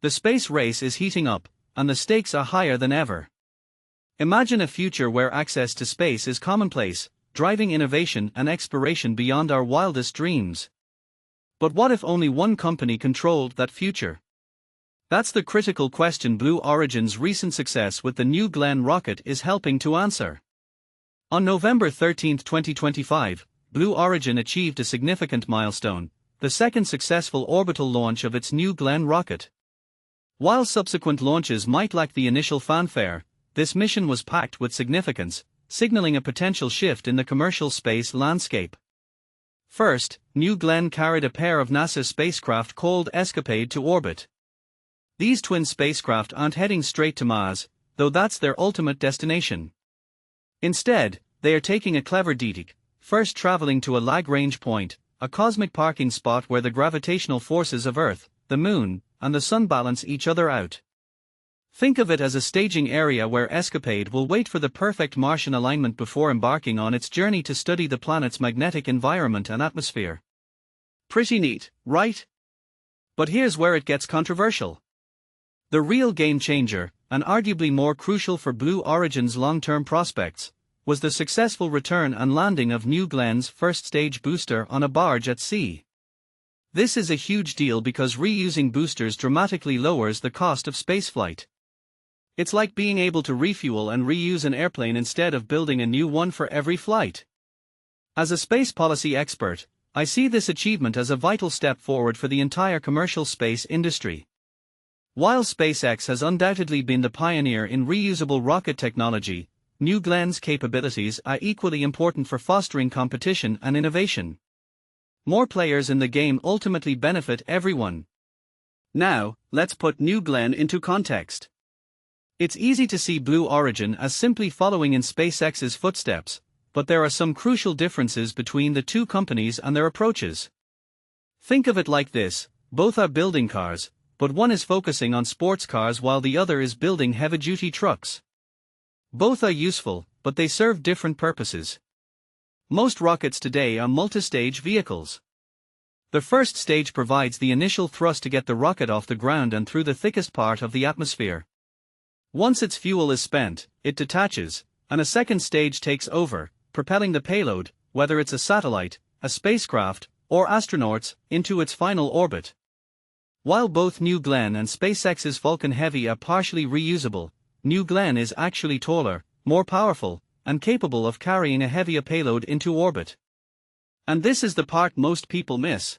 The space race is heating up, and the stakes are higher than ever. Imagine a future where access to space is commonplace, driving innovation and exploration beyond our wildest dreams. But what if only one company controlled that future? That's the critical question Blue Origin's recent success with the New Glenn rocket is helping to answer. On November 13, 2025, Blue Origin achieved a significant milestone, the second successful orbital launch of its New Glenn rocket. While subsequent launches might lack the initial fanfare, this mission was packed with significance, signaling a potential shift in the commercial space landscape. First, New Glenn carried a pair of NASA spacecraft called Escapade to orbit. These twin spacecraft aren't heading straight to Mars, though that's their ultimate destination. Instead, they are taking a clever detour, first traveling to a Lagrange point, a cosmic parking spot where the gravitational forces of Earth, the Moon, and the Sun balance each other out. Think of it as a staging area where Escapade will wait for the perfect Martian alignment before embarking on its journey to study the planet's magnetic environment and atmosphere. Pretty neat, right? But here's where it gets controversial. The real game changer, and arguably more crucial for Blue Origin's long-term prospects, was the successful return and landing of New Glenn's first-stage booster on a barge at sea. This is a huge deal because reusing boosters dramatically lowers the cost of spaceflight. It's like being able to refuel and reuse an airplane instead of building a new one for every flight. As a space policy expert, I see this achievement as a vital step forward for the entire commercial space industry. While SpaceX has undoubtedly been the pioneer in reusable rocket technology, New Glenn's capabilities are equally important for fostering competition and innovation. More players in the game ultimately benefit everyone. Now, let's put New Glenn into context. It's easy to see Blue Origin as simply following in SpaceX's footsteps, but there are some crucial differences between the two companies and their approaches. Think of it like this: both are building cars, but one is focusing on sports cars while the other is building heavy-duty trucks. Both are useful, but they serve different purposes. Most rockets today are multi-stage vehicles. The first stage provides the initial thrust to get the rocket off the ground and through the thickest part of the atmosphere. Once its fuel is spent, it detaches, and a second stage takes over, propelling the payload, whether it's a satellite, a spacecraft, or astronauts, into its final orbit. While both New Glenn and SpaceX's Falcon Heavy are partially reusable, New Glenn is actually taller, more powerful, and capable of carrying a heavier payload into orbit. And this is the part most people miss.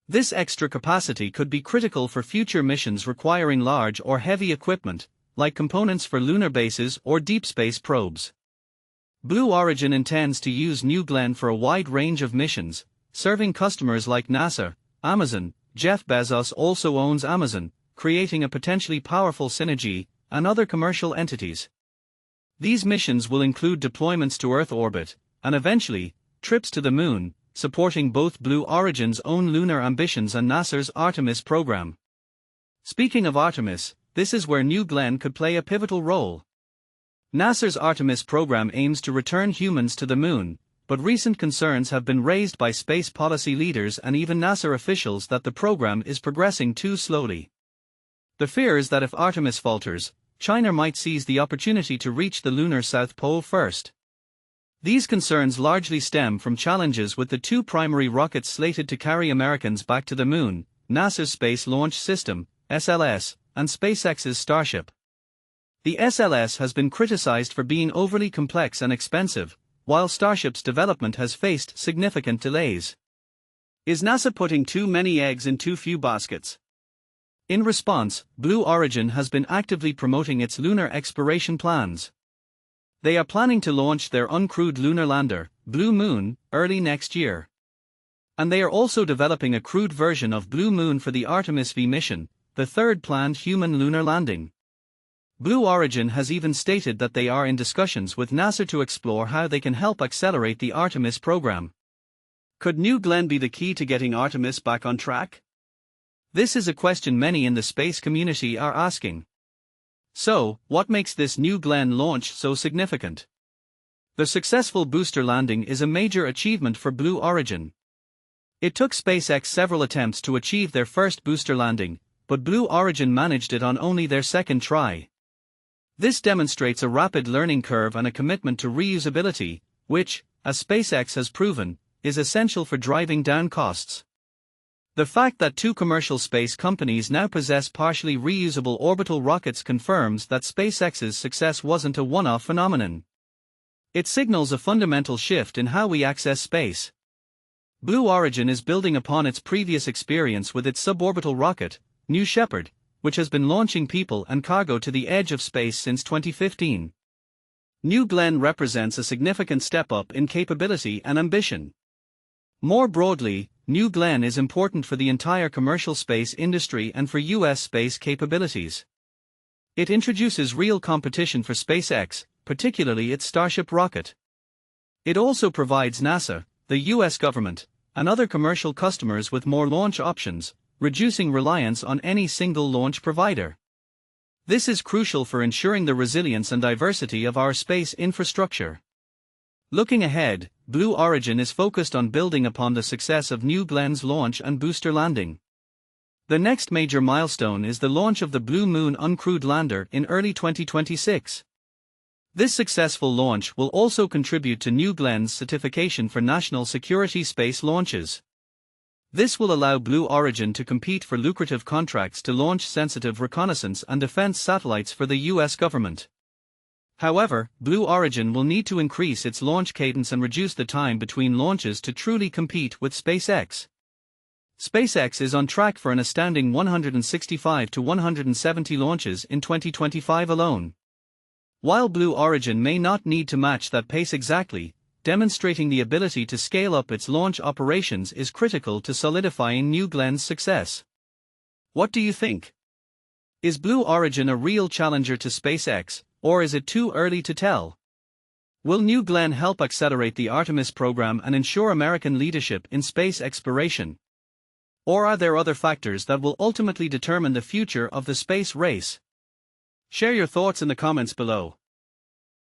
This extra capacity could be critical for future missions requiring large or heavy equipment, like components for lunar bases or deep space probes. Blue Origin intends to use New Glenn for a wide range of missions, serving customers like NASA, Amazon. Jeff Bezos also owns Amazon, creating a potentially powerful synergy, and other commercial entities. These missions will include deployments to Earth orbit, and eventually, trips to the Moon, supporting both Blue Origin's own lunar ambitions and NASA's Artemis program. Speaking of Artemis, this is where New Glenn could play a pivotal role. NASA's Artemis program aims to return humans to the Moon, but recent concerns have been raised by space policy leaders and even NASA officials that the program is progressing too slowly. The fear is that if Artemis falters, China might seize the opportunity to reach the lunar South Pole first. These concerns largely stem from challenges with the two primary rockets slated to carry Americans back to the Moon, NASA's Space Launch System, SLS, and SpaceX's Starship. The SLS has been criticized for being overly complex and expensive, while Starship's development has faced significant delays. Is NASA putting too many eggs in too few baskets? In response, Blue Origin has been actively promoting its lunar exploration plans. They are planning to launch their uncrewed lunar lander, Blue Moon, early next year. And they are also developing a crewed version of Blue Moon for the Artemis V mission, the third planned human lunar landing. Blue Origin has even stated that they are in discussions with NASA to explore how they can help accelerate the Artemis program. Could New Glenn be the key to getting Artemis back on track? This is a question many in the space community are asking. So, what makes this New Glenn launch so significant? The successful booster landing is a major achievement for Blue Origin. It took SpaceX several attempts to achieve their first booster landing, but Blue Origin managed it on only their second try. This demonstrates a rapid learning curve and a commitment to reusability, which, as SpaceX has proven, is essential for driving down costs. The fact that two commercial space companies now possess partially reusable orbital rockets confirms that SpaceX's success wasn't a one-off phenomenon. It signals a fundamental shift in how we access space. Blue Origin is building upon its previous experience with its suborbital rocket, New Shepard, which has been launching people and cargo to the edge of space since 2015. New Glenn represents a significant step up in capability and ambition. More broadly, New Glenn is important for the entire commercial space industry and for U.S. space capabilities. It introduces real competition for SpaceX, particularly its Starship rocket. It also provides NASA, the U.S. government, and other commercial customers with more launch options, reducing reliance on any single launch provider. This is crucial for ensuring the resilience and diversity of our space infrastructure. Looking ahead, Blue Origin is focused on building upon the success of New Glenn's launch and booster landing. The next major milestone is the launch of the Blue Moon uncrewed lander in early 2026. This successful launch will also contribute to New Glenn's certification for national security space launches. This will allow Blue Origin to compete for lucrative contracts to launch sensitive reconnaissance and defense satellites for the U.S. government. However, Blue Origin will need to increase its launch cadence and reduce the time between launches to truly compete with SpaceX. SpaceX is on track for an astounding 165 to 170 launches in 2025 alone. While Blue Origin may not need to match that pace exactly, demonstrating the ability to scale up its launch operations is critical to solidifying New Glenn's success. What do you think? Is Blue Origin a real challenger to SpaceX, or is it too early to tell? Will New Glenn help accelerate the Artemis program and ensure American leadership in space exploration? Or are there other factors that will ultimately determine the future of the space race? Share your thoughts in the comments below.